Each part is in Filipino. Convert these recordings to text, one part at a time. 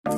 Back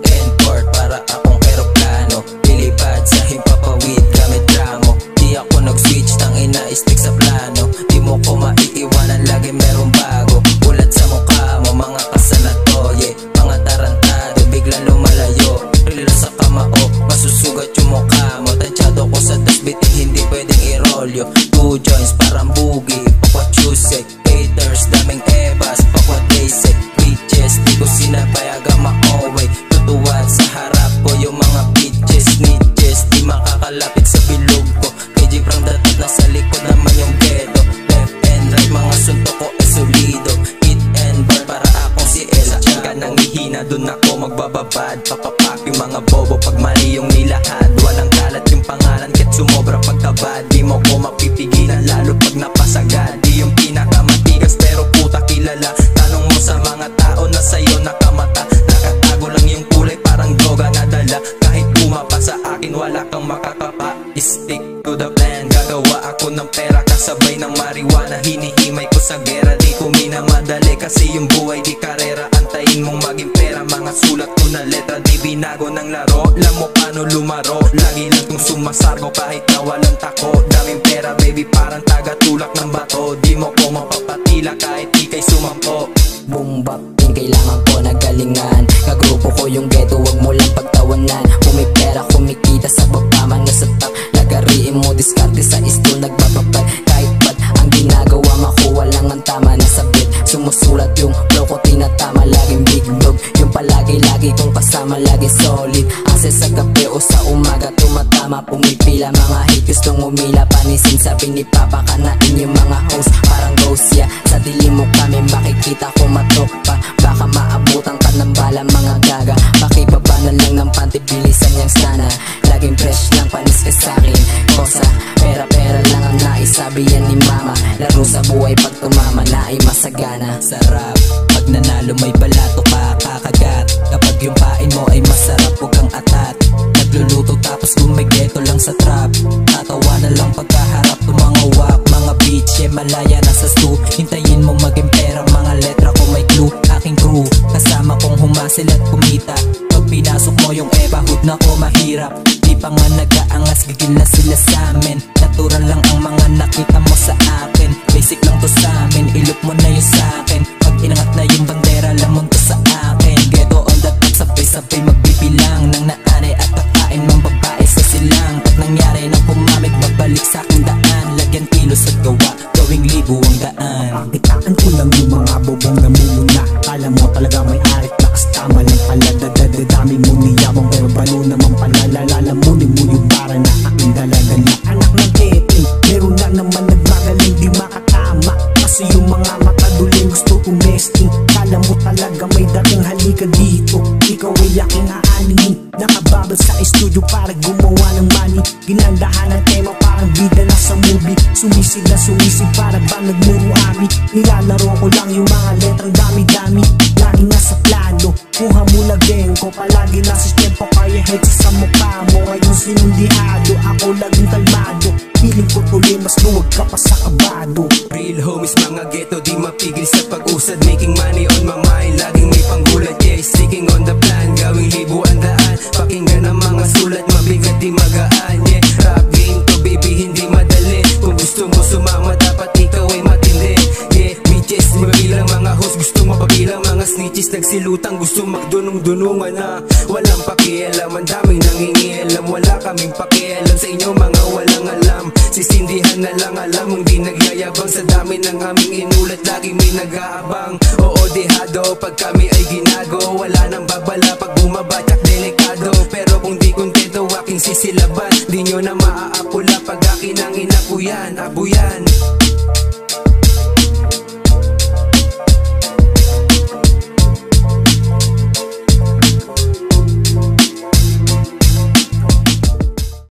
and forth para akong eroplano, lilipad sa himpapawid gamit ramo. Di ako nag-switch, tangina stick sa plano. Di mo ko maiiwanan, lagi merong bago. Ulat sa mukha mo, mga kasanato, yeah. Mga tarantado, biglang lumalayo. Rilo sa kamao, masusugat yung mukha mo. Tansyado ko sa dasbitin, hindi pwedeng irolyo. 2 joints parang boogie, pakwa chusek. Haters, daming ebas, pakwa daysek. Bitches, di ko sinapayagang ma-away. Tutuwad sa harap ko yung mga bitches. Snitches, di makakalapit sa bilog ko. KJ from the top, nasa likod naman yung ghetto. Left and right, mga suntok ko ay solido. Hit and burn para akong si El. Saan ka nang hihina, dun ako magbababad. Papapak yung mga bobo pag mali yung nilahad. Walang kalat yung pangalan, kahit sumobra pagtabad. Di mo ko mapipigilan, lalo pag napasagad. Di yung pinakamatigas pero puta kilala. Tanong mo sa mga tao na sa'yo nakamata. Nakatago lang yung kulay, parang droga na dala. Kahit pumapa sa akin, wala kang makakapa. Stick to the plan, gagawa ako ng pera kasabay ng marijuana. Hinihimay ko sa gera, di ko minamadali. Kasi yung buhay di karera, antayin mong maging pera. Mga sulat ko na letra, di binago ng laro. Alam mo paano lumaro, lagi lang tong sumasargo kahit na walang tako. Daming pera baby, parang tagatulak ng bato. Di mo ko mapapatila kahit di kay sumampo. Boom bap din kailangan ko na galingan. Kagrupo ko yung ghetto, wag mo lang pagtawanan. Kung may pera, kumikita sa baba man nasa top. Lagariin mo, diskarte sa isto, nagbababad. Kahit ba't ang ginagawa, makuha lang ang tama na sabit. Sumusulat yung flow ko, tinatama, laging big dog. Yung palagi-lagi kong kasama, lagi solid. Access sa gabi o sa umaga, tumatama, pumipila. Mga hate gustong umila, panisin sabi ni Papa. Kanain yung mga host, parang ghost, yeah. Sa dilim mo kami makikita ko matropa. Baka maabutan ka ng bala, mga gaga. Pakibaba na lang ng panty, bilisan niyang sana. Laging fresh lang, panis ka sa'kin. Kosa, pera-pera lang ang naisabi yan ni Mama. Laro sa buhay pag tumama na ay masagana. Sarap, pag nanalo may balato ka kakagat. Kapag yung pain mo ay masarap, huwag kang atat. Nagluluto tapos gumigeto lang sa trap. Tatawa na lang pagkaharap, tumangawak. Mga bitch, malaya nasa stu. Hintayin mo maging pera, mga letra ko may clue. Aking crew, kasama kong humasil at kumita. Pag pinasok mo yung eba, hood na ko mahirap. Di pa nga nag-aangas, gigil na sila sa'min. Natural lang ang mga nakita mo sa akin. Basic lang to sa'min, ilok mo na yun sa'kin. Pag inangat na yung bandera, lamon to sa akin. Ghetto on the top, sabay-sabay magbibilang ng naanay at kakain ng babae sa silang. Pag nangyari ng pumamig, babalik sa'king daan. Lagyan kilos at gawa, gawing libo ang daan. Pakitaan ko lang yung mga bobong namumuna. Kala mo talaga may arit, lakas tama lang pala. Dadadami mo niyabang pero balo naman pala. Lalamunin mo yung para na aking daladala. Anak ng Kevin, meron na naman nagmagaling di makatama. Kasi yung mga mataduling gusto umesting. Kala mo talaga may dating, halika dito. Ikaw ay aking aaningin. Nakababal sa studio para gumawa ng money. Ginandahan ang tema parang bida na sa movie. Sumisid na sumisid para ba nagmuruami. Nilalaro ko lang yung mga letrang dami-dami. Lagi nasa plano, kuha mo na ko. Palagi nasa tempo, kaya headset sa mukha mo. Ngayon sinundihado, ako laging kalmado. Piling ko tuloy, mas luwag ka pa sa kabado. Real homies, mga ghetto, di mapigil sa pag-usad. Making money on my mind, laging may panggulat. Yeah, sticking on the plan, gawing libo ang daan. Pakinggan ang mga sulat, mabigat di magaan. Yeah, rap game to baby, hindi madali. Kung gusto mo sumama, dapat ikaw ay matindi. Yeah, bitches, mabilang mga host, gusto mapabilang mga snitches. Nagsilutang, gusto magdunong-dunungan na walang pakialam, ang daming nangingialam. Wala kaming pakialam sa inyo mga walang alam. Sisindihan na lang alam mong di nagyayabang. Sa dami ng aming inulat, lagi may nag-aabang. Oo, dehado, pag kami ay ginago. Wala nang babala pag bumaba, tsak delikado. Pero kung di kontento, aking sisilaban. Di nyo na maaapula pag akin ang inapuyan, abuyan.